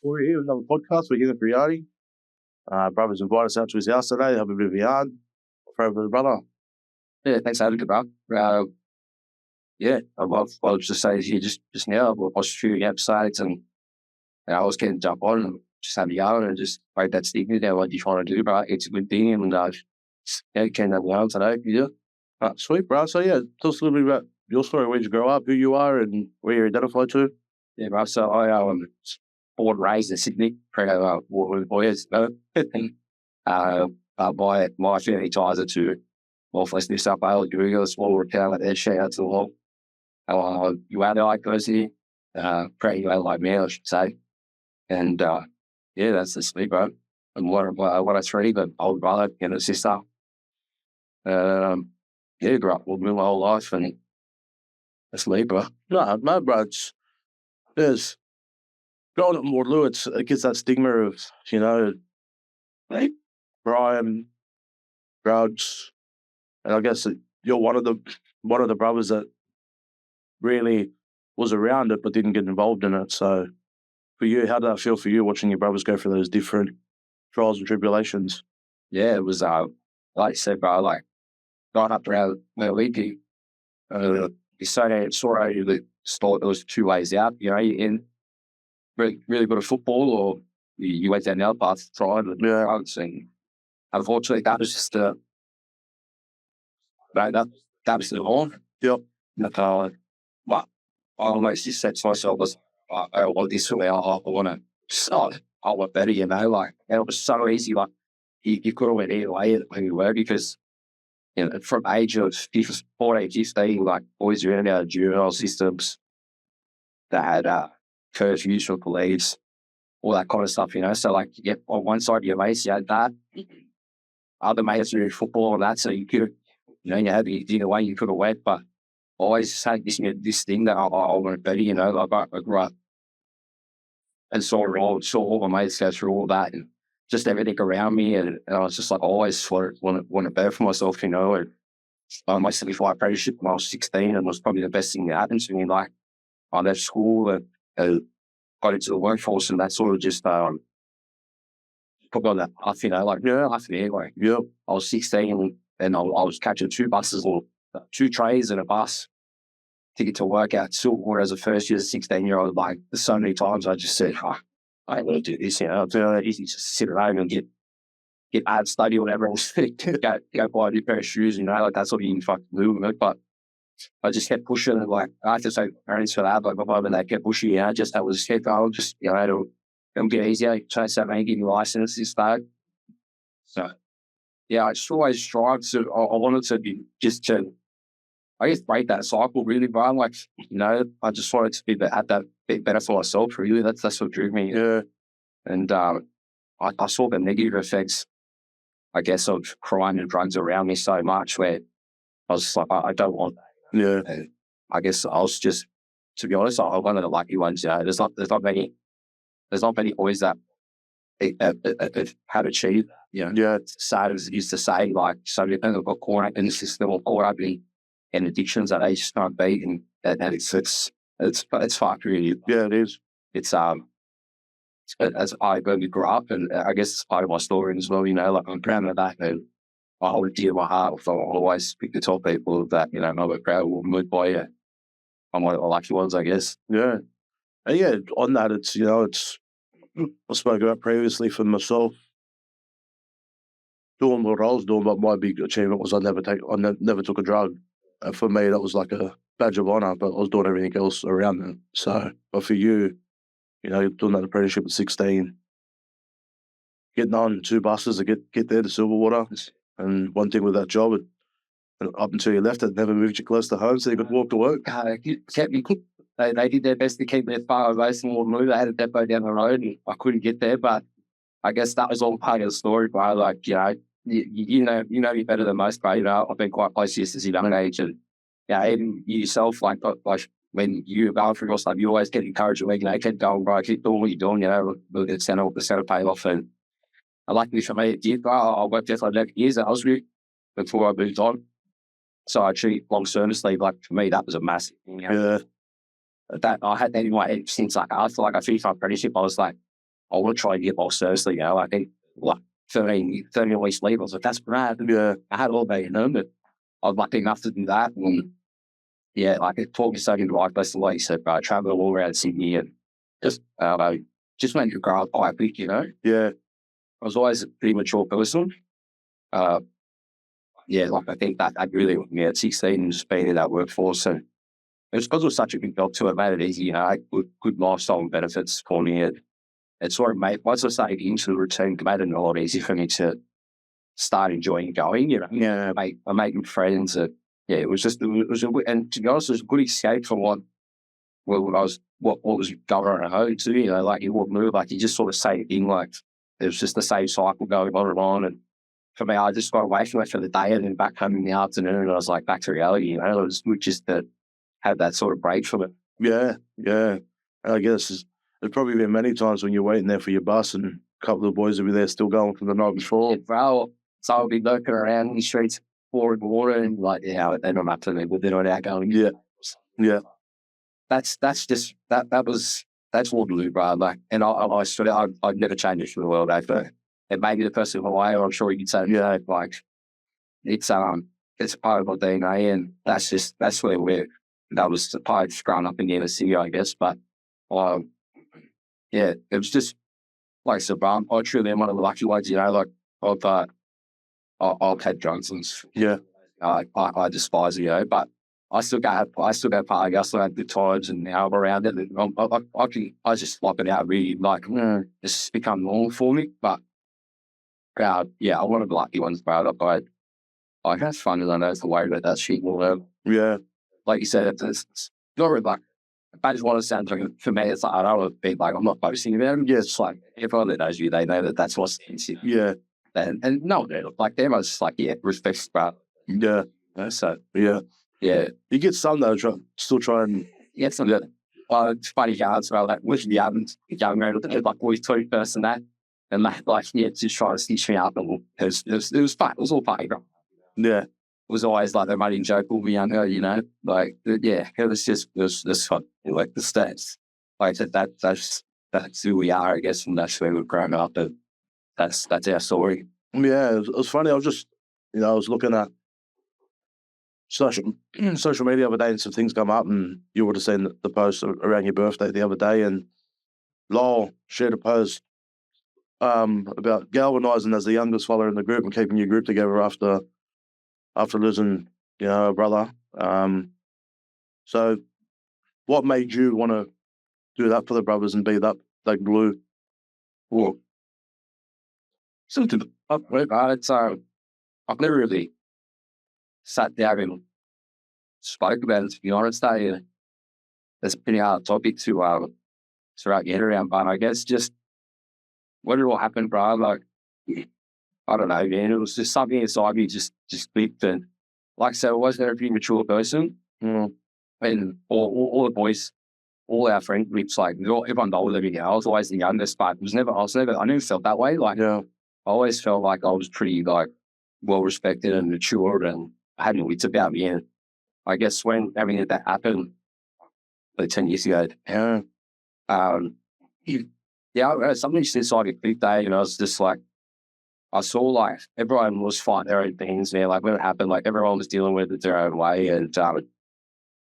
We're here with another podcast. We're here with Riyadi. Brother's invited us out to his house today. Have a bit of a yarn. For brother. Yeah, thanks for having me, bro. I'll just say here just now, I watched a few episodes and I was getting jump on and just have a yarn and just break that stigma down what you're trying to do, bro. It's a good thing and you can have yarn today, yeah. Sweet, bro. So, yeah, tell us a little bit about your story. Where'd you grow up, who you are, and where you identify to? Yeah, bro. So I born and raised in Sydney, Waterloo Boys, my family ties are to Northwest New South Wales, a small town there, shout out to the whole. UALI goes here, pretty like me, I should say. And that's the sleep, bro. And what I three, but older brother and a sister. Grew up with me my whole life and that's me, bro. No, bro. There's growing up in Waterloo, it gets that stigma of, Brian, drugs, and I guess that you're one of the brothers that really was around it but didn't get involved in it. So for you, how did that feel for you watching your brothers go through those different trials and tribulations? Yeah, it was like you said, bro, like growing up around Leaky, you saw that there was two ways out, you're in really good at football or you went down the other path, tried with drugs, and unfortunately that was just that was the norm. Yep. But I almost just said to myself, I want this for me. I want to start. I want better, and it was so easy. Like you could have went either way when you were because, from age of 14, 15, like boys around our juvenile systems that had curfews for police, all that kind of stuff, So like you get on one side of your mates, you had that. Other mates were in football and that, so you could, you had either way you could have went, but always had this thing that I want to better, like I grew up and saw all my mates go through all that and just everything around me, and I was just like always want to better for myself, and my 75 apprenticeship when I was 16 and was probably the best thing that happened to me. Like I left school and got into the workforce, and that sort of just put me on that path, I was 16 and I was catching two buses or two trains and a bus to get to work out Silverwater as a first year, 16-year-old. Like there's so many times I just said, I ain't going to do this, It's easy to sit at home and get ad study or whatever, and go buy a new pair of shoes, like that's what you can fucking do with it. But I just kept pushing, and like I have to say parents for that, like my mum and they kept pushing, just that was it. I'll just, it'll get easier. Chase that man, give you license, this, that. So yeah, I just always strived to, I wanted to be just to, I guess, break that cycle really, Brian. Like, I just wanted to be at that bit better for myself, really. That's what drew me. Yeah. And I saw the negative effects, I guess, of crime and drugs around me so much where I was just like, I don't want that. Yeah. And I guess I was just, to be honest, I'm one of the lucky ones. There's not many boys that have achieved. It's sad as it used to say, like so many people got caught up in the system or caught up in addictions that they just can't beat, and it's fucked really. Yeah, it is. It's as I grew up, and I guess it's part of my story as well. Like I'm proud of that, and I hold it dear to my heart. So I'll always speak to tell people that I'm a proud woman by you. I'm one of the lucky ones, I guess. Yeah, and yeah. On that, it's I spoke about previously for myself. Doing what I was doing, but my big achievement was I never took a drug. For me, that was like a badge of honor, but I was doing everything else around it. So, but for you, you're doing that apprenticeship at 16, getting on two buses to get there to Silverwater, and one thing with that job, and up until you left, it never moved you close to home, so you could walk to work. They did their best to keep me as far away from Waterloo. They had a depot down the road, and I couldn't get there, but I guess that was all part of the story, bro. Like, you know me better than most, bro. I've been quite close to you since a young age, and even you yourself, like when you're going through your stuff, you always get encouraged, keep going, bro, keep doing what you're doing, it's going to pay off. And luckily for me, it did, bro. I worked there for 11 years at Osprey before I moved on. So I achieved long service leave. Like for me, that was a massive thing. Yeah. That I had that in my head since I feel like I finished my apprenticeship. I was like, I want to try and get more seriously, I think, like, 30 weeks leave, I was like, that's bad. Yeah. I had all day, but I was lucky enough to do that. And yeah, like, it taught me so into life. That's the way you said, bro. Travel all around Sydney and just went to grow up quite quick, Yeah. I was always a pretty mature person. Uh, yeah, like, I think that really hooked me at 16 and just being in that workforce. And it was because it was such a big job too, it made it easy, good lifestyle and benefits for me. It sort of made, once I started into the routine, it made it a lot easier for me to start enjoying going, Yeah. I made good friends. Yeah, it was and to be honest, it was a good escape from what was going on at home too, like, you wouldn't move, like, you just sort of say in, like, it was just the same cycle going on and on. And for me, I just got away from it for the day and then back home in the afternoon, and I was like, back to reality, it was good just to have that sort of break from it. Yeah. Yeah. I guess there's probably been many times when you're waiting there for your bus and a couple of the boys will be there still going from the night before. Bro, so I'll be lurking around in the streets, pouring water, and like, they're not up to me, but they're not out going. Yeah. Yeah. That's Waterloo, bro. Like, and I stood out. I'd never change it for the world. It made me the person who I am. I'm sure you could say, like, it's a part of my DNA, and that's where that was the part of growing up in the inner city, I guess. But yeah, it was just like, so, bro, I truly am one of the lucky ones, like, I've had drugs and Yeah. I despise it, but I still got party. I still had good times, and now I'm around it. And I just swap it out, really. Like, it's become normal for me. But yeah, I'm one of the lucky ones, bro. I have fun, and I know to worry about that shit. Well, Yeah. like you said, it's not really like, I just want to sound like, for me, it's like, I don't want to be like, I'm not boasting about it. Yeah, it's like, everyone that knows you, they know that that's what's in. Yeah. And no, like, they're just like, yeah, respect, bro. Yeah. So Yeah. yeah, You get some though, still try and it's not good. Well, it's funny how it's about, like, with the young man, like, always 21st and that, and that, like, yeah, just trying to stitch me up, and it was fun. It was all funny, bro. yeah. It was always like the money joke will be younger, like, yeah, it was fun. Like, the stats, like I said, that's who we are, I guess, and that's where we've grown up, and that's our story. Yeah. It was funny. I was just, I was looking at social media the other day and some things come up, and you would have seen the post around your birthday the other day, and Lowell shared a post about galvanising as the youngest follower in the group and keeping your group together after losing, a brother. So what made you want to do that for the brothers and be that glue? Well, something it's I've never really sat down and spoke about it, to be honest. It's a pretty hard topic to wrap your head around, but I guess just when it all happened, bro, like, I don't know, man, it was just something inside me just clicked. And like I said, I wasn't a pretty mature person. And all the boys, all our friend groups, like, everyone older than me. I was always the youngest, but I never felt that way. Like, Yeah. I always felt like I was pretty, like, well respected and mature, and I had no wits about me. And I guess when everything that happened, like, 10 years ago, something just inside me clicked there, I was just like, I saw, like, everyone was fighting their own things, man. Like, when it happened, like, everyone was dealing with it their own way. And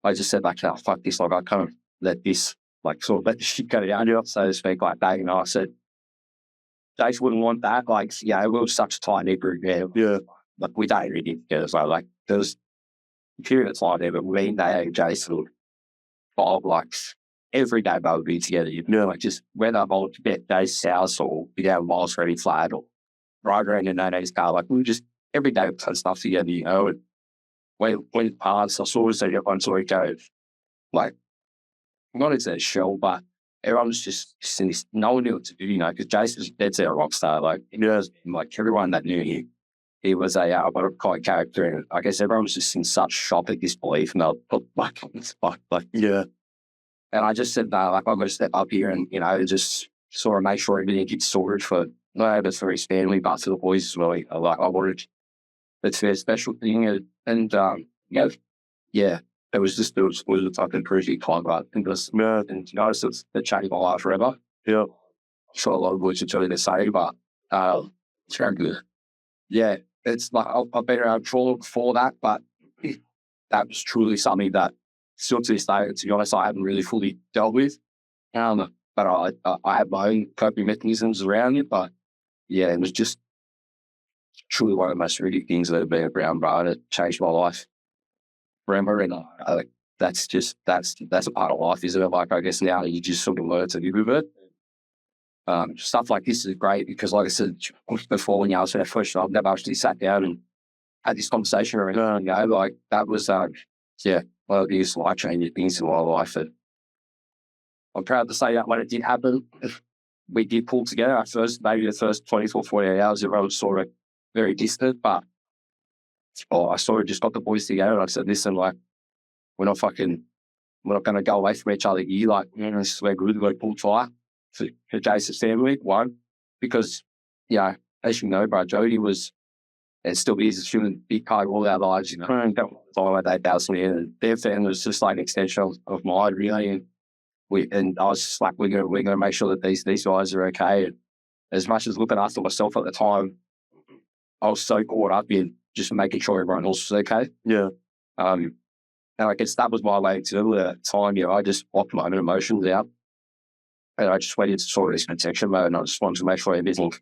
I just said, like, oh, fuck this. Like, I can't let this, like, sort of let the shit go down, so to speak, like that. I said, Jace wouldn't want that. Like, we were such a tight knit group. Yeah. Like, we don't really get together. So, like, there was a period of time there, but me and Jace would Bob, like, every day they would be together. Like, just whether I'm on Jace's house or be down Miles Ready Flat or ride around in None's car, like, we just every day we done stuff together, and when past, I saw everyone saw each other, like, not as a shell, but everyone was just in this, no one knew what to do, because Jason was dead set a rock star. Like, like, everyone that knew him, he was a kind of character, and I guess everyone was just in such shock at disbelief, and they were like, Yeah. And I just said, no, like, I'm going to step up here and, just sort of make sure everything gets sorted for, not only for his family, but for the boys as well. Like, I wanted, it's a special thing. And it was a fucking crazy time, but it was, and it's changed my life forever. Yeah. sure a lot of boys are trying to say, but it's very good. Yeah, it's like I've been around trauma before that, but that was truly something that still to this day, to be honest, I haven't really fully dealt with. But I have my own coping mechanisms around it. But yeah, it was just truly one of the most horrific things that have been around, bro, and it changed my life forever. And that's a part of life, isn't it? Like, I guess now you just sort of learn to live with it. Stuff like this is great because, like I said before, when I was first, I've never actually sat down and had this conversation or anything. Like that was, one of the biggest life-changing things in my life. And I'm proud to say that when it did happen, we did pull together. Maybe the first 24, 48 hours, everyone was sort of very distant, but I sort of just got the boys together and I said, listen, like, we're not going to go away from each other here. Like, this is where we're going to pull fire for Jason's family. One, because, as you know, bro, Jody was, and still is, a human big part of all our lives, and that was they bounced me in. And their family was just like an extension of mine, really. And I was just like, we're going to make sure that these guys are okay. And as much as looking after myself at the time, I was so caught up in just making sure everyone else was okay. Yeah. And I guess that was my way to do it at the time. I just blocked my own emotions out. And I just went into sort of this protection mode, and I just wanted to make sure everything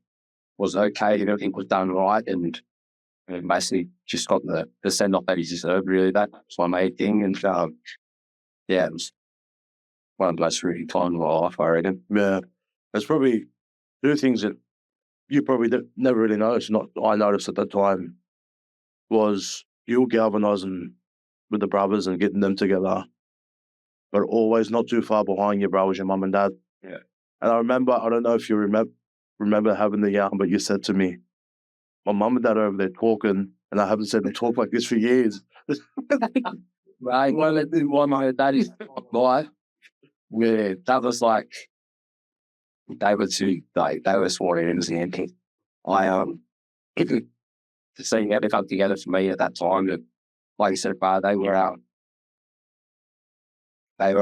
was okay and everything was done right. And basically just got the send-off that he deserved, really. That was my main thing. And it was one of the most really times of my life, I reckon. Yeah. There's probably two things that you probably never really noticed, not I noticed at that time, was you galvanizing with the brothers and getting them together, but always not too far behind your brothers, your mum and dad. Yeah. And I remember, I don't know if you remember having the yarn, but you said to me, my mum and dad are over there talking, and I haven't said them talk like this for years. Right. One my dad is boy. Yeah, that was like they were sworn in as the ending. To see everything come together for me at that time, that, like you said, they were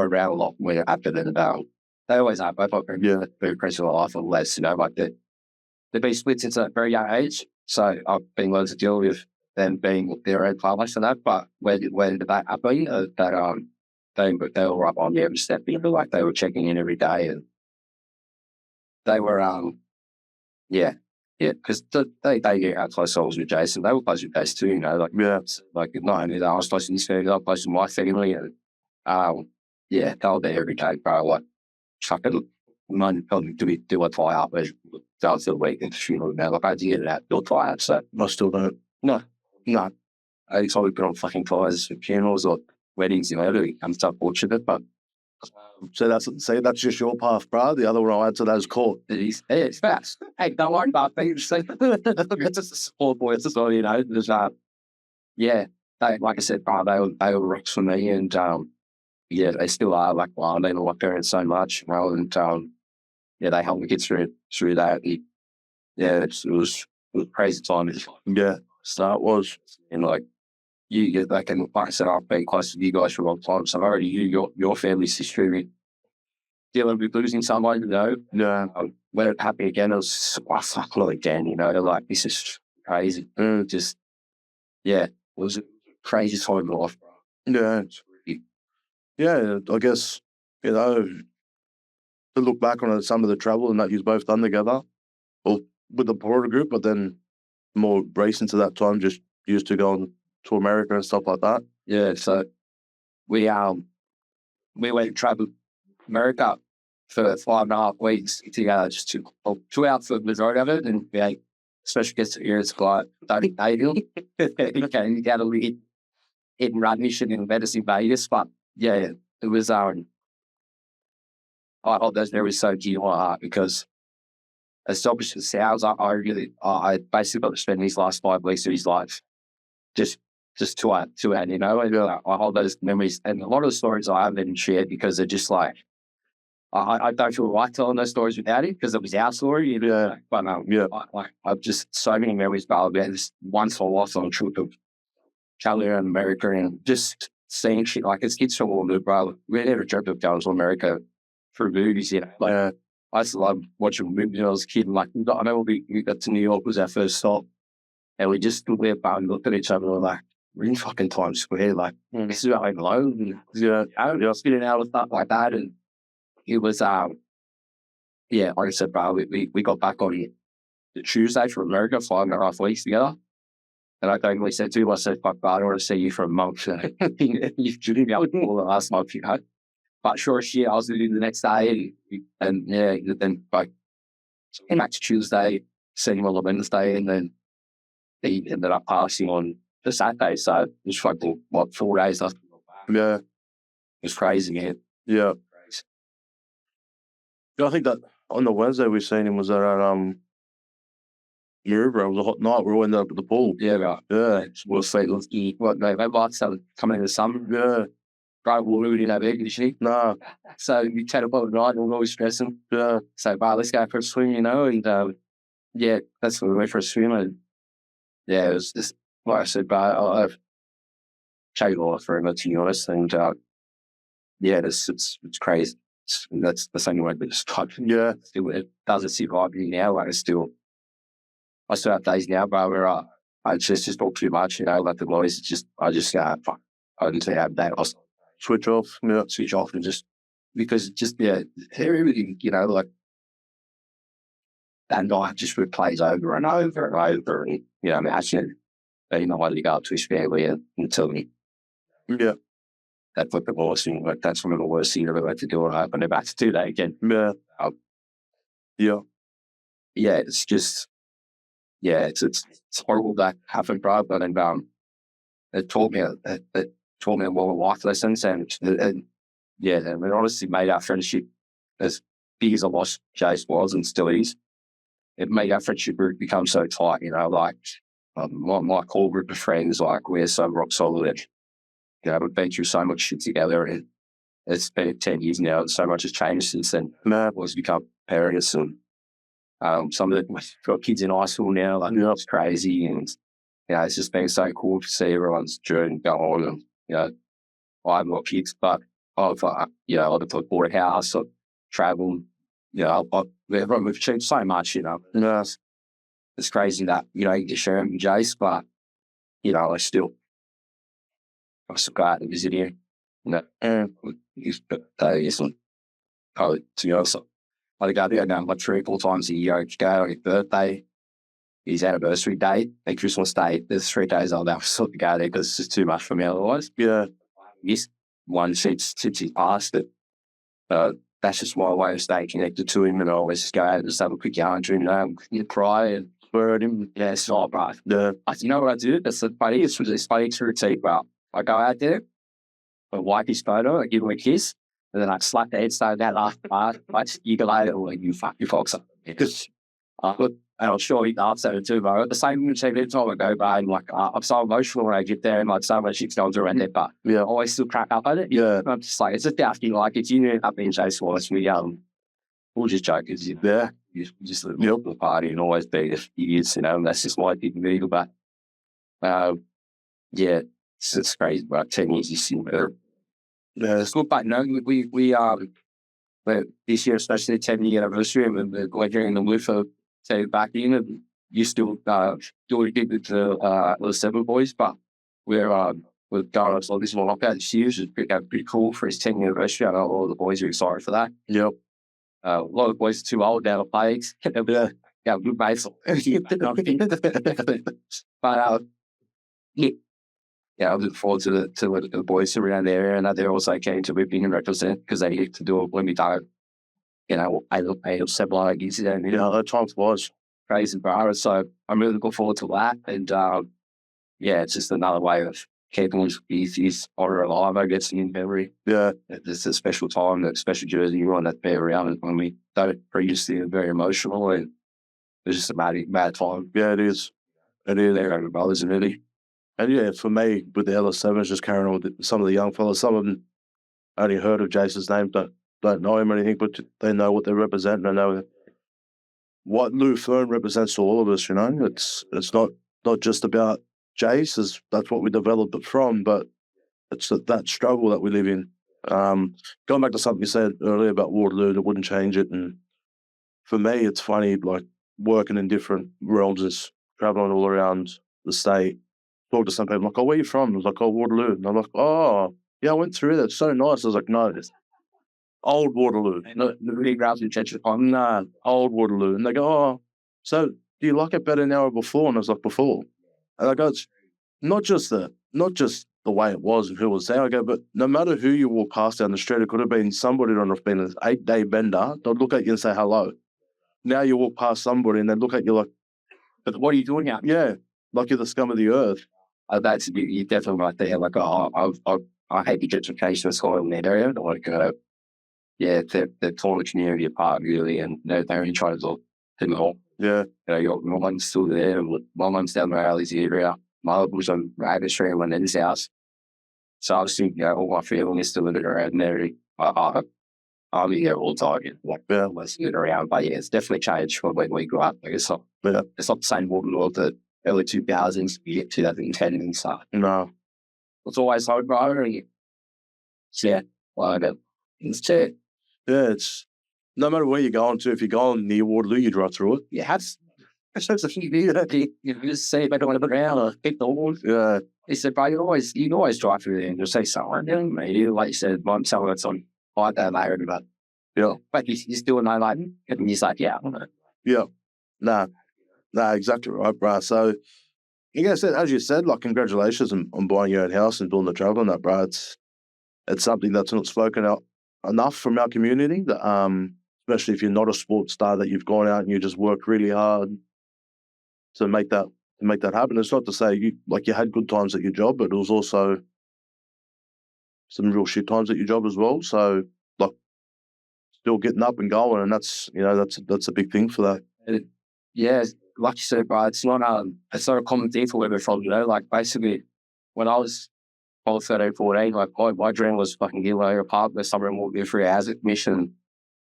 around a lot more after than they always are. Both of them, very impressive life and less, like they've been split since a very young age. So I've been learning to deal with them being their own fathers and that. But when did that happen? They were up on every step, like they were checking in every day, and they were because they knew how close I was with Jason. They were close with Jason too, like not only that I was close to his family, I was close to my family, and they were there every day, bro. Like chucking money to do a fire up as that was the week and funeral. Now, like I did it at build fire, so I still don't. No. I probably put on fucking fires for funerals or weddings, I'm so fortunate, but. So that's just your path, bro. The other one I'll add to that is court. It's fast. Hey, don't worry about things. It's just a small boy. It's just all, there's like I said, bro, they were rocks for me, and they still are. Like, I mean, I like parents so much, and they helped me get through that. It was a crazy time. Yeah, start was, and like. You like I said, I've been close to you guys for a long time, so I already knew your family's history dealing with losing someone, Yeah. When it happened again, it was, fuck, not again, like, this is crazy. It was a crazy time in life, bro. Yeah. Yeah, I guess, to look back on some of the travel and that you've both done together, or with the broader group, but then more recent to that time, just used to go on to America and stuff like that. Yeah, so we went and traveled America for 5.5 weeks together, just 2 out for the majority of it, and we had special guest appearance like Tony Cahill. He had a hit and run mission in Venice, Vegas, but it was I hope those memories so dear to my heart, because as selfish as it sounds, I basically got to spend these last 5 weeks of his life just to add, and I hold those memories, and a lot of the stories I haven't shared because they're just like, I don't feel right telling those stories without it, because it was our story. But I've just so many memories about this once I lost on a trip of traveling around America and just seeing shit like it's kids from all the bro. We never dreamt of going to America for movies, I used to love watching movies when I was a kid. And like, I remember we got to New York, was our first stop, and we just stood there and looked at each other and were like, we're in fucking Times Square. Like, this is our own alone. And, I was spinning out with stuff like that. And it was, like I said, bro, we got back on the Tuesday from America, 5.5 weeks together. And I totally said to him, I said, fuck, bro, I don't want to see you for a month. You shouldn't be able to call the last month, But sure as shit, I was leaving the next day. And then like, came back to Tuesday, seen him on the Wednesday, and then he ended up passing on the Saturday. So it was fucking, 4 days after we got back. Yeah. It was crazy, man. Yeah. I think that on the Wednesday we seen him was at Maroubra. It was a hot night. We all ended up at the pool. Yeah, right. Yeah. We'll see. November started coming in the summer. Yeah. Right, we didn't have air conditioning. Nah. So you 10 o'clock at night and we're always stressing. Yeah. So, let's go for a swim, and that's when we went for a swim. And yeah, it was just, like I said, I've changed a lot for him, to be honest. And it's crazy. That's the same way, but it's Yeah. it doesn't survive me now. Like, I still have days now, bro, where I just talk too much, like the boys. I just fuck. I didn't say have that. I'll Switch off. Yeah. switch off and just, because everything, like that night just replays over and over and over. And, imagine being the one to go up to his family and tell me Yeah. that the worst thing, like that's one of the worst things I've ever had to do. And I hope I never have to do that again. Yeah. Yeah. Yeah, it's just, it's horrible that happened, bro. But it taught me a lot of life lessons, and it honestly made our friendship, as big as I lost Jace was and still is, it made our friendship group become so tight. Like my core group of friends, like we're so rock solid. We've been through so much shit together, and it's been 10 years now, and so much has changed since then. It's become parents, and some of we've got kids in high school now. Like, it's crazy, and it's just been so cool to see everyone's journey go on. And I haven't got kids, but I've bought a house, I've travelled. We've achieved so much. It's crazy that you get share with Jace, but I still go out and visit him. His birthday isn't. To be honest, I go there like 3 or 4 times a year. I go on his birthday, his anniversary day, and Christmas day. There's 3 days I'll never sort of go there because it's just too much for me otherwise. Yeah. Missed one since he passed it. That's just my way of staying connected to him, and I always just go out and just have a quick yarn to him, and cry and swear at him. Yeah, it's not right. Yeah. You know what I do? It's funny. It's funny to routine. Well, I go out there, I wipe his photo, I give him a kiss, and then I slap the headstone down after part. You go later, or you fuck your fox up. Because and I'm sure he laughs at it too, but at the same time I go by, and like I'm so emotional when I get there, and like so much shit's going around there, but I always still crack up at it. Yeah. I'm just like, it's just asking, like, it's you up in Jace Wallace, we'll just joke, it's there. You just live the party and always be idiots, and that's just my big deal. But it's crazy. About 10 years, you see better. Yeah. It's good, but but this year, especially the 10-year anniversary, and we're during the move for back in, and you still doing it with the 7 boys, but we're going on this one lockout this year, which is pretty cool for his 10th anniversary. I know all the boys are excited for that. Yep. A lot of the boys are too old now to play. Good mates. But I look forward to the boys around there, and they're also keen to whip in and represent, because they get to do it when we don't. 8 or 7 like years ago. That time was crazy, bro. So I'm really looking forward to that, and it's just another way of keeping his honor alive, I guess, in memory. Yeah. It's a special time, that special jersey, you want that to be around, and when we don't previously, very emotional, and it's just a mad time. Yeah, it is. It is. They're over brothers, and really. And for me, with the LS7s, just carrying on with some of the young fellas, some of them only heard of Jason's name, don't know him or anything, but they know what they represent, and they know what Lou Fern represents to all of us. It's not just about Jace, that's what we developed it from, but it's that struggle that we live in. Going back to something you said earlier about Waterloo, that wouldn't change it, and for me, it's funny, like working in different realms, just traveling all around the state. Talk to some people, like, oh, where you from? I was like, oh, Waterloo. And I'm like, oh, yeah, I went through that. It's so nice. I was like, no, it's old Waterloo. No, the really grabs your attention. I'm Nah, old Waterloo. And they go, oh, so do you like it better now or before? And I was like, before. And I go, it's not just the way it was and who was there. I go, but no matter who you walk past down the street, it could have been somebody that have been an 8-day bender. They'd look at you and say hello. Now you walk past somebody and they look at you like, but what are you doing out? yeah, like you're the scum of the earth. That's you definitely right there. Like, I hate the gentrification of school in that area. Like, they're torn the community apart really, and they're only trying to look to me all. Yeah, My mum's still there. My mum's down the Raleigh area. My other was on Raven Street and went in his house. So I was thinking, all my family is still living around there. I'll be there all the time. Like, yeah, let's get around. But yeah, it's definitely changed from when we grew up. Like, it's not yeah. the same Waterloo of the early 2000s, 2010 and stuff. No. It's always hard, bro. Yeah, well, it's it. Yeah, it's no matter where you're going to, if you're going near Waterloo, you drive through it. Yeah, that's a few you just say if I don't want to put around or pick the horse. Yeah. He said, bro, you can always drive through there and just say something. Maybe, like you said, I'm telling it's on like that later, but yeah. But you still know, like, and he's like, yeah, I don't know. Yeah. Nah, exactly right, bro. So, as you said, like, congratulations on buying your own house and doing the travel and that, bro. It's something that's not spoken out enough from our community. That, especially if you're not a sports star, that you've gone out and you just worked really hard to make that happen. It's not to say you had good times at your job, but it was also some real shit times at your job as well. So, like, still getting up and going, and that's a big thing for that. Yeah, like you said, bro, it's not a common thing for women from, like, basically when I was 13, 14, like, my dream was fucking get an apartment somewhere and walk there 3 hours at mission,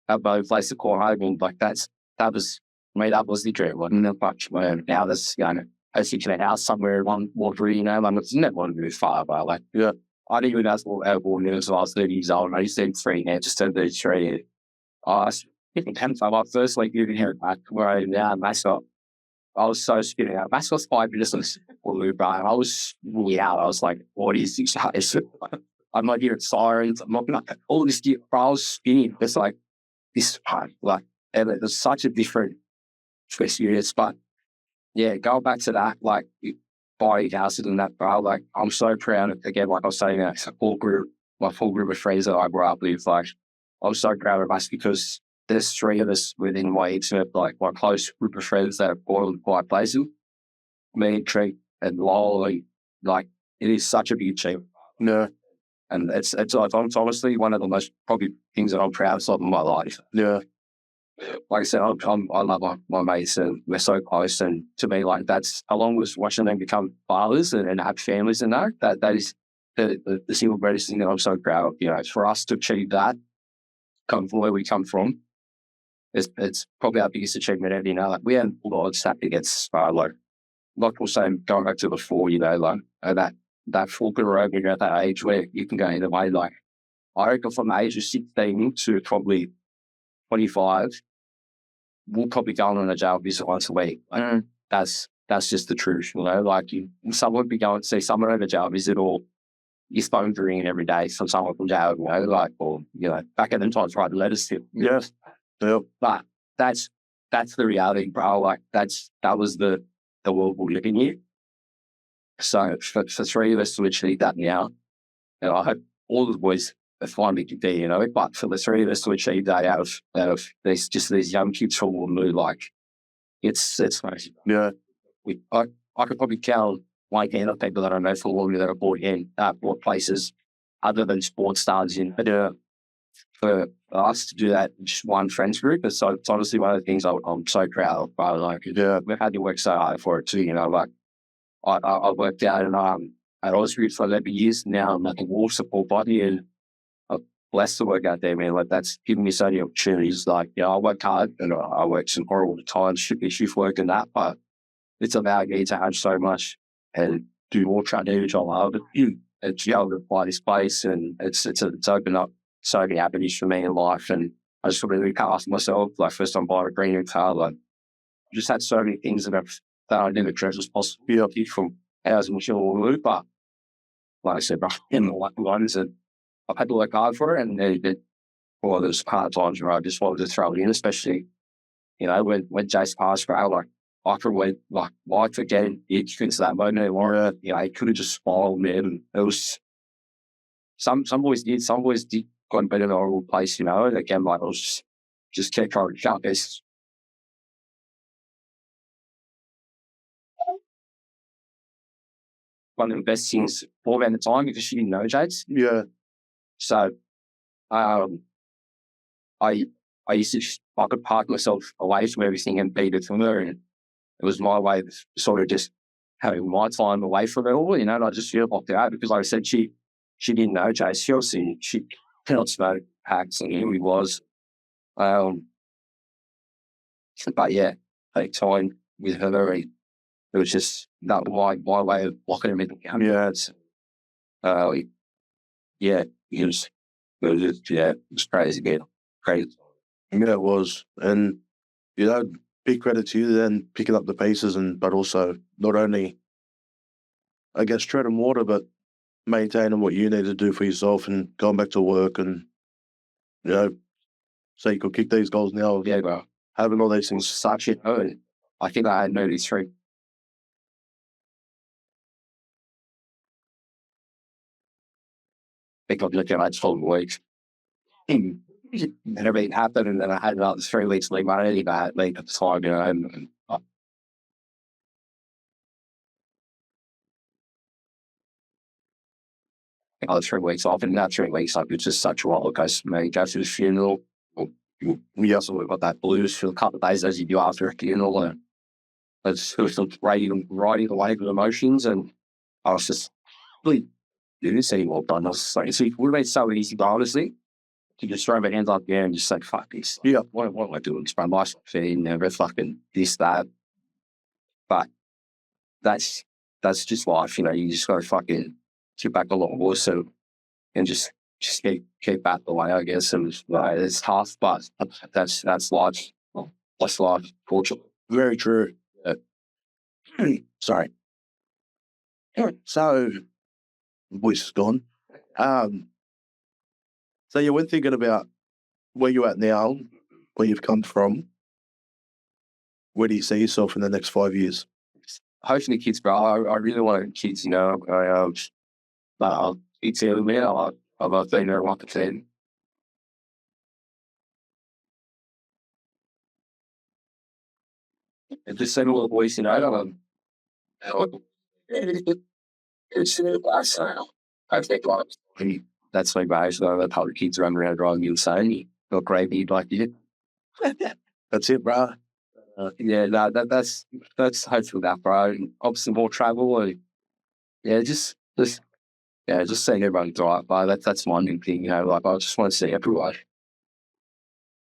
have my own place to call home, and like that was the dream. Like, now there's, as you can a house somewhere one water, like, it's never want to move far, but like, yeah, I didn't even ask for airborne until I was 30 years old. I used to 3 now, just turned 33. I my first week moving here back where I am now in Mascot. I was so skinny. Mascot's 5 minutes from bro. I was really out. I was like 46 hours. I'm not hearing sirens. I'm not like all this gear, bro. I was skinny. It's like this part, like, and it's such a different experience. But yeah, going back to that, like, buying houses and that, bro. Like, I'm so proud of, again, like I was saying, it's a my full group of friends that I grew up with. Like, I'm so proud of us because there's 3 of us within my intimate, like, my close group of friends that have bought in quiet places. Me, Trent, and Lowell, like, it is such a big achievement. Yeah. And it's honestly one of the most probably things that I'm proud of in my life. Yeah. Like I said, I love my mates and we're so close. And to me, like, that's along with watching them become fathers and have families and that is the single greatest thing that I'm so proud of. For us to achieve that, come from where we come from, it's probably our biggest achievement ever. Like, we had a lot of stuff against like we're saying, going back to before, like, that full road when you're at that age where you can go either way. Like, I reckon from the age of 16 to probably 25, we'll probably go on a jail visit once a week. That's just the truth, like, someone would be going to see someone on a jail visit, or your phone's ringing every day from someone from jail, like, or, back at the times writing letters to. Yes. Yep. But that's the reality, bro. Like, that was the world we're living in. So for 3 of us to achieve that now, and I hope all the boys are finally can be, but for the 3 of us to achieve that out of these young kids from Waterloo, like, it's crazy. Yeah. I could probably count one hand of people that I know for Waterloo that are bought places other than sports stars in. But for us to do that, just one friends group, it's honestly one of the things I'm so proud of. But like, Yeah. we've had to work so hard for it too. Like, I worked out at Ausgroup for 11 years now. I'm like a war support body, and I'm blessed to work out there, man. Like, that's given me so many opportunities. Like, I work hard and I work some horrible times, shift work and that, but it's allowed me to have so much and do more trying to do, which I love. And to be able to apply this place, and it's opened up so many avenues for me in life, and I just really cast myself, like first time buying a brand new car, like just had so many things that I never dreamt was possible. Yeah. From housing Shillaloo, but like I said, bro, in the lucky ones that I've had to work hard for it, and well, there's hard times where I just wanted to throw it in, especially, you know, when Jace passed, bro, like I could went like I forget it to that moment anymore. You know, he could have just smiled, man. And it was some boys did, got better in a horrible place, you know. And again, like I was just kept trying to shout this. One of the best things for around the time because she didn't know Jace. Yeah. So I used to I could park myself away from everything and beat it from her, and it was my way of sort of just having my time away from it all, you know. And I just feel locked out because, like I said, she didn't know Jace. She obviously cannot smoke packs and who he was. But yeah, take time with her. It was just that my way of locking everything out. Yeah. It was crazy, man. Crazy. Yeah, it was. And, you know, big credit to you then picking up the pieces but also not only, I guess, treading water, but maintaining what you need to do for yourself and going back to work and, you know, so you could kick these goals now. Yeah, bro. Having all these It was things. such it. I think I had noticed three. I think I've looked at 12 weeks. And everything happened, and then I had another 3 weeks leave. I didn't even have leave at the time, you know. And I was 3 weeks off, and that 3 weeks like, it was just such a roller coaster for me. Go to the funeral, we also got that blues for a couple of days as you do after a funeral, and it was riding away with emotions, and I was just really didn't see what I've done. I was like, see, it would have been so easy, but honestly, to just throw my hands up there and just say, fuck this. Yeah. What am I doing? It's my life's fair, never fucking this, that. But that's just life, you know. You just got to fucking sit back a lot more and just keep back the way, I guess. And it's tough, but that's life. That's life, fortunately. Very true. Sorry. So, voice is gone. So you were thinking about where you're at now, where you've come from. Where do you see yourself in the next 5 years? Hopefully kids, bro. I really want kids, you know. It's a man. I've been there 1%. It's just saying a little voice, you know. It's last time. I think that's my guys. That's how the kids run around driving you insane. Go crazy like you. That's it, bro. Yeah, no, that's hopefully that, bro. And obviously more travel. Just seeing everyone drive by. That's my new thing, you know. Like I just want to see everyone.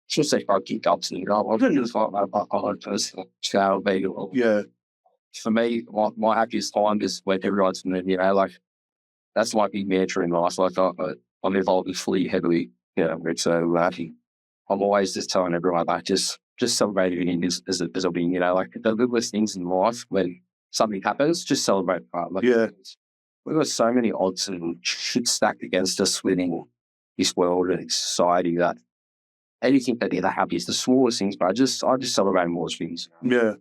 Just say I keep up to you know. I'm just like I personal scale be. Yeah. For me, my happiest time is when everyone's in you know, like that's my big mantra in life. Like I'm involved fully heavily, you know, so happy. I'm always just telling everyone like just celebrating him as a being, you know, like the littlest things in life when something happens, just celebrate. Like, Yeah. We've got so many odds and shit stacked against us within this world and society that anything that they're the happiest, the smallest things, but I just celebrate more things. Yeah.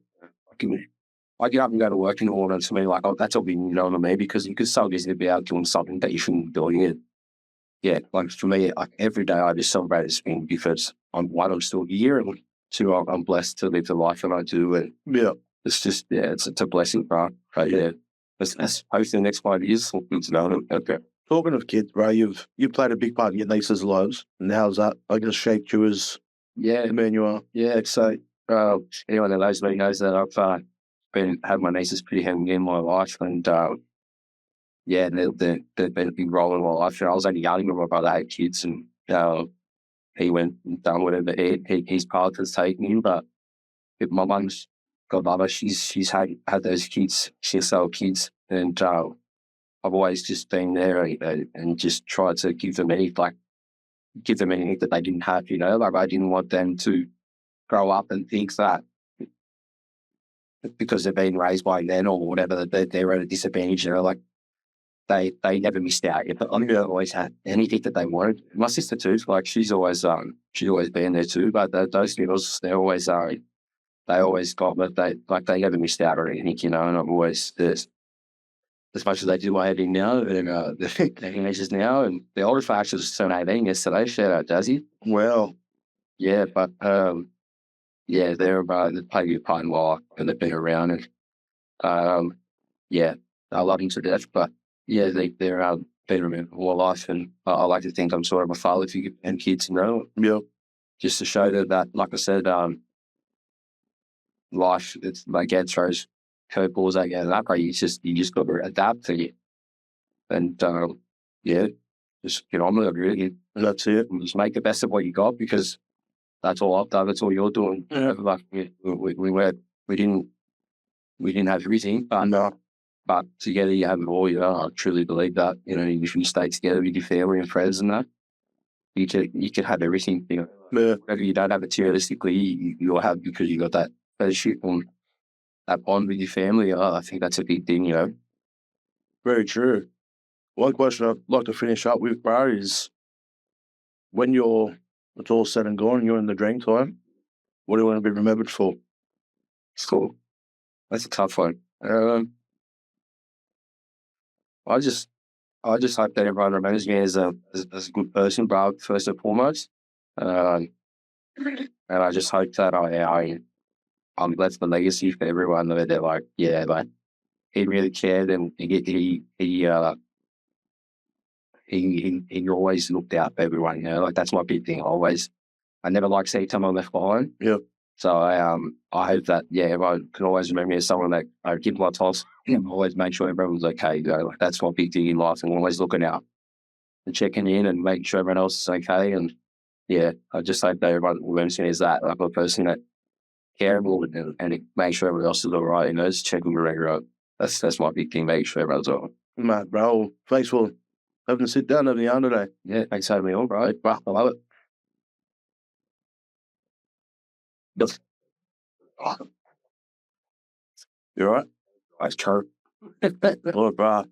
I get up and go to work in the morning, and to me, like, oh, that's all being known to me because you could so easily be out doing something that you shouldn't be doing it. Yeah, like for me, like every day I just celebrate this thing because I'm still here, and two, I'm blessed to live the life that I do, and Yeah. it's just, it's a blessing, bro. Right, yeah. Let's hope the next 5 years, it's known. Okay. Talking of kids, bro, you've played a big part in your niece's lives. And how's that, I guess, shaped you as the man you are? Yeah, so anyone that knows me knows that I've had my nieces pretty heavily in my life, and they've been a big role in my life. I was only young when my brother had kids, and he went and done whatever his path has taken him. But if my mum's godmother, she's had those kids, she's had kids, and I've always just been there and just tried to give them any like give them anything that they didn't have, you know, like I didn't want them to grow up and think that because they've been raised by men or whatever, that they're at a disadvantage, you know, like they never missed out. But I mean, they always had anything that they wanted. My sister too, like she's always been there too, but those girls, they always got, but they never missed out on anything, you know, and I've always, as much as they do my heading now, and the teenagers now, and the oldest one actually just turned 18 yesterday. Shout out Dazzy. Well, Yeah, but yeah, they're they play a part in life and they've been around, and yeah, I love them to death. But yeah, they're been around all my life, and I like to think I'm sort of a father figure and kids, you know, yeah, just to show that like I said, life it's like it throws curveballs at you, and that way you just got to adapt to it, and yeah, just get on with it, really. that's it. And just make the best of what you got, because that's all I've done. That's all you're doing. Yeah. Like we didn't have everything, but together you have it all. You know, I truly believe that. You know, if you stay together with your family and friends and that, you could have everything. You know, Yeah, whether you don't have it materialistically, you'll have, because you got that friendship and that bond with your family. I think that's a big thing. You know. very true. One question I'd like to finish up with, bro, is when it's all said and gone, you're in the dream time, what do you want to be remembered for? Cool. That's a tough one. I just hope that everyone remembers me as a good person, bro, first and foremost. And I just hope that I'm left the legacy for everyone, that they're like, yeah, like he really cared, and he always looked out for everyone. You know, like that's my big thing. I never like see someone left behind. Yep. So I hope that, yeah, everyone can always remember me as someone that I give my toss. Always make sure everyone's okay. You know, like that's my big thing in life, and always looking out and checking in and making sure everyone else is okay. And yeah, I just hope that everyone remembers me as that, like a person that careable and make sure everyone else is all right. You know, just checking the regular. That's my big thing. Make sure everyone's all right. Mate, bro, thanks for having to sit down over the yarn today. Yeah, thanks for having me on, bro. I love it. Yes. You all right? Thanks, Charlie. All right, bro.